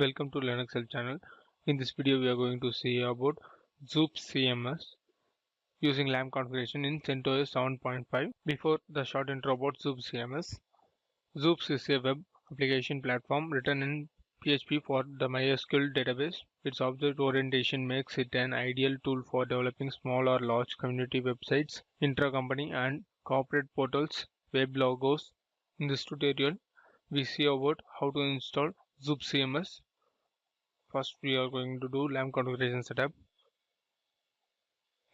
Welcome to Linux Help channel. In this video, we are going to see about Xoops CMS using LAMP configuration in CentOS 7.5. Before the short intro about Xoops CMS, Xoops is a web application platform written in PHP for the MySQL database. Its object orientation makes it an ideal tool for developing small or large community websites, intra-company and corporate portals, web logos. In this tutorial, we see about how to install Xoops CMS. First, we are going to do LAMP configuration setup.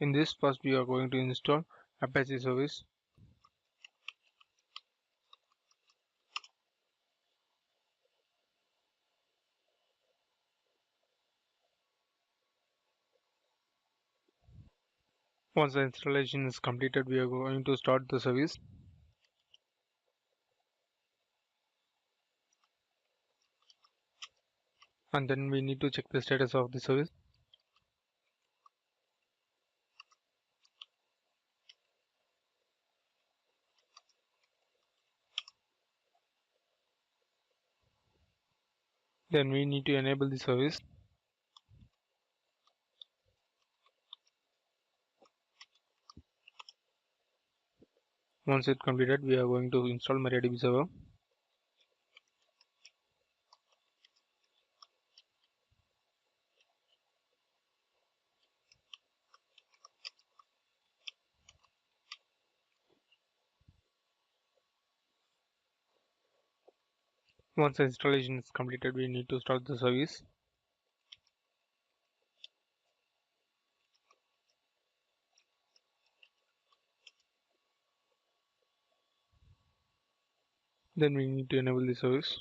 In this, first we are going to install Apache service. Once the installation is completed, we are going to start the service. And then we need to check the status of the service. Then we need to enable the service. Once it's completed, we are going to install MariaDB server. Once the installation is completed, we need to start the service. Then we need to enable the service.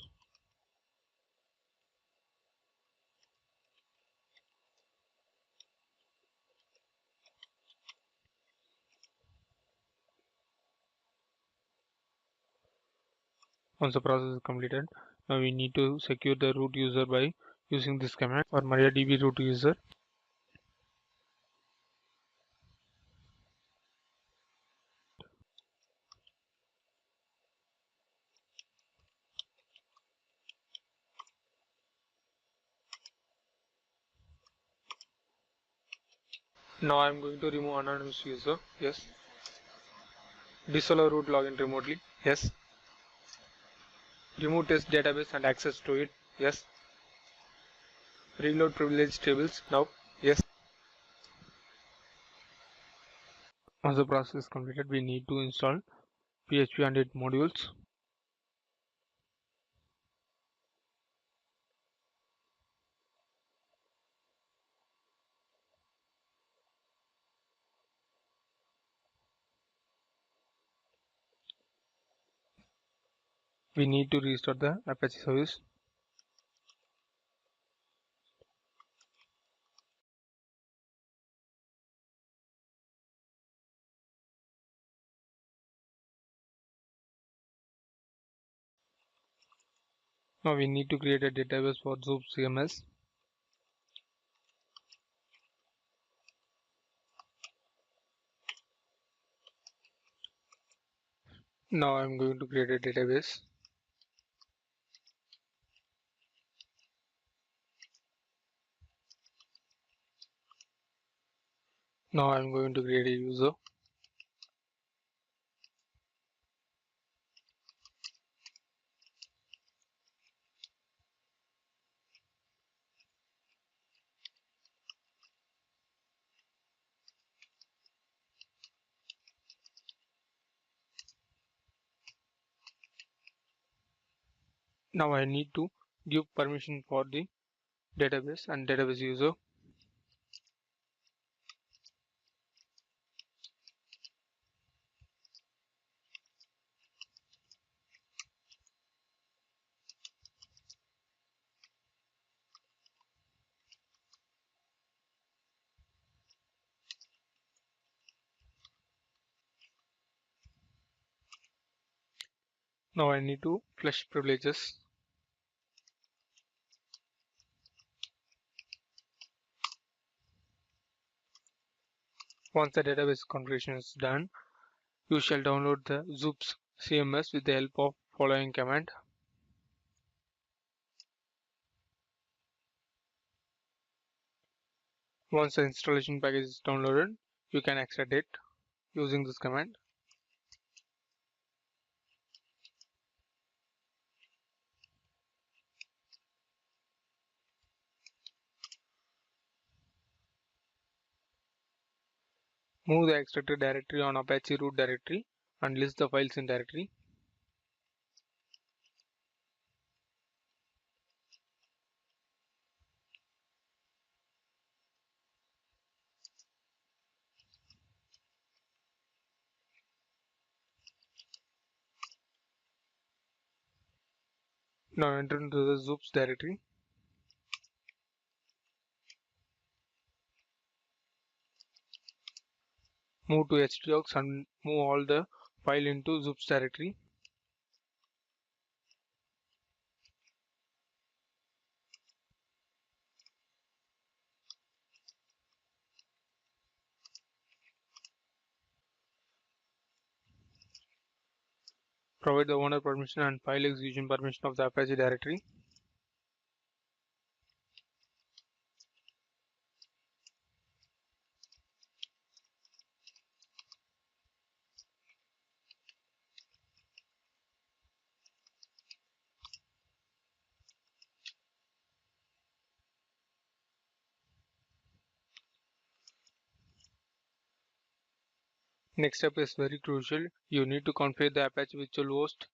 Once the process is completed, now we need to secure the root user by using this command for MariaDB root user. Now I am going to remove anonymous user. Yes. Disallow root login remotely. Yes. Remove test database and access to it. Yes. Reload privileged tables. Now. Yes. Once the process is completed, we need to install PHP and its modules. We need to restart the Apache service. Now we need to create a database for Xoops CMS. Now I'm going to create a database. Now I'm going to create a user. Now I need to give permission for the database and database user. Now I need to flush privileges. Once the database configuration is done, you shall download the Xoops CMS with the help of following command. Once the installation package is downloaded, you can extract it using this command. Move the extracted directory on Apache root directory and list the files in directory. Now enter into the Xoops directory. Move to htdocs and move all the file into Xoops directory. Provide the owner permission and file execution permission of the Apache directory. Next step is very crucial. You need to configure the Apache virtual host.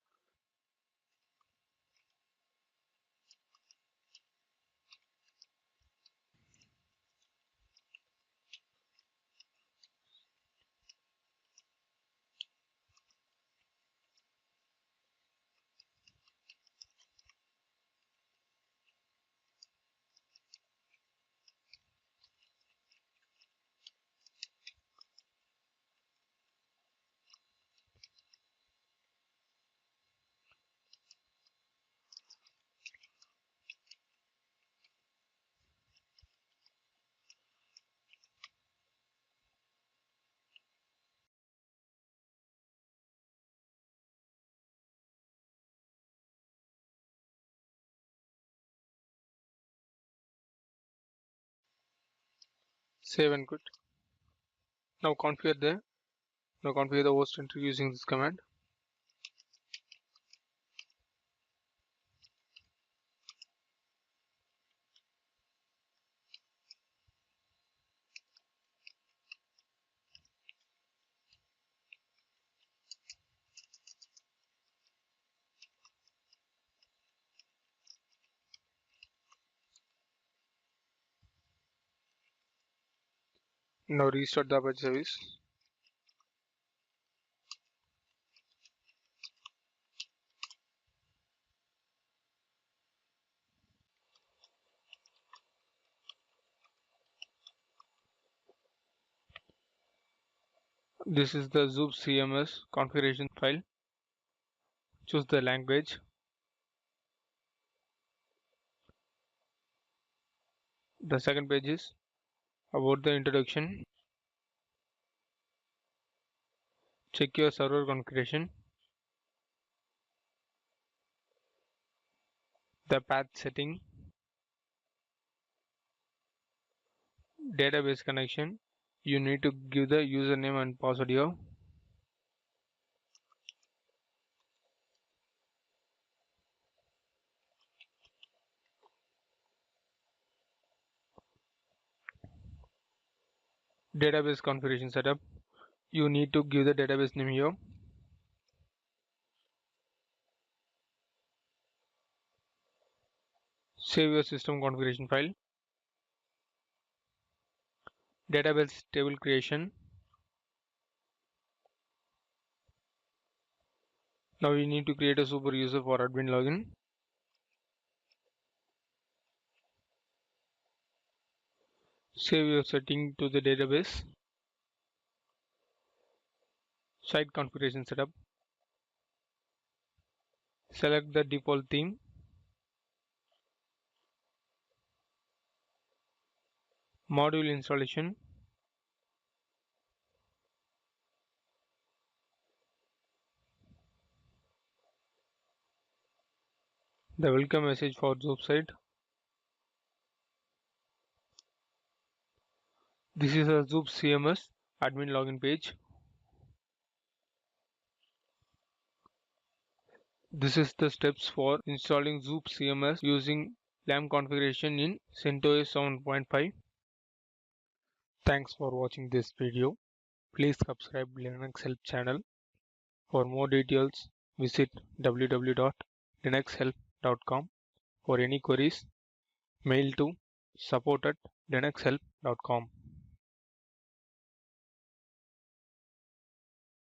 Save and quit. Now configure the host entry using this command. Now restart the Apache service. This is the Xoops CMS configuration file. Choose the language. The second page is about the introduction. Check your server configuration. The path setting. Database connection. You need to give the username and password here. Database configuration setup. You need to give the database name here. Save your system configuration file. Database table creation. Now you need to create a super user for admin login. Save your setting to the database. Site configuration setup. Select the default theme. Module installation. The welcome message for Xoops site. This is a Xoops CMS admin login page. This is the steps for installing Xoops CMS using LAMP configuration in CentOS 7.5. Thanks for watching this video. Please subscribe Linux Help channel. For more details, visit www.linuxhelp.com. For any queries, mail to support@linuxhelp.com.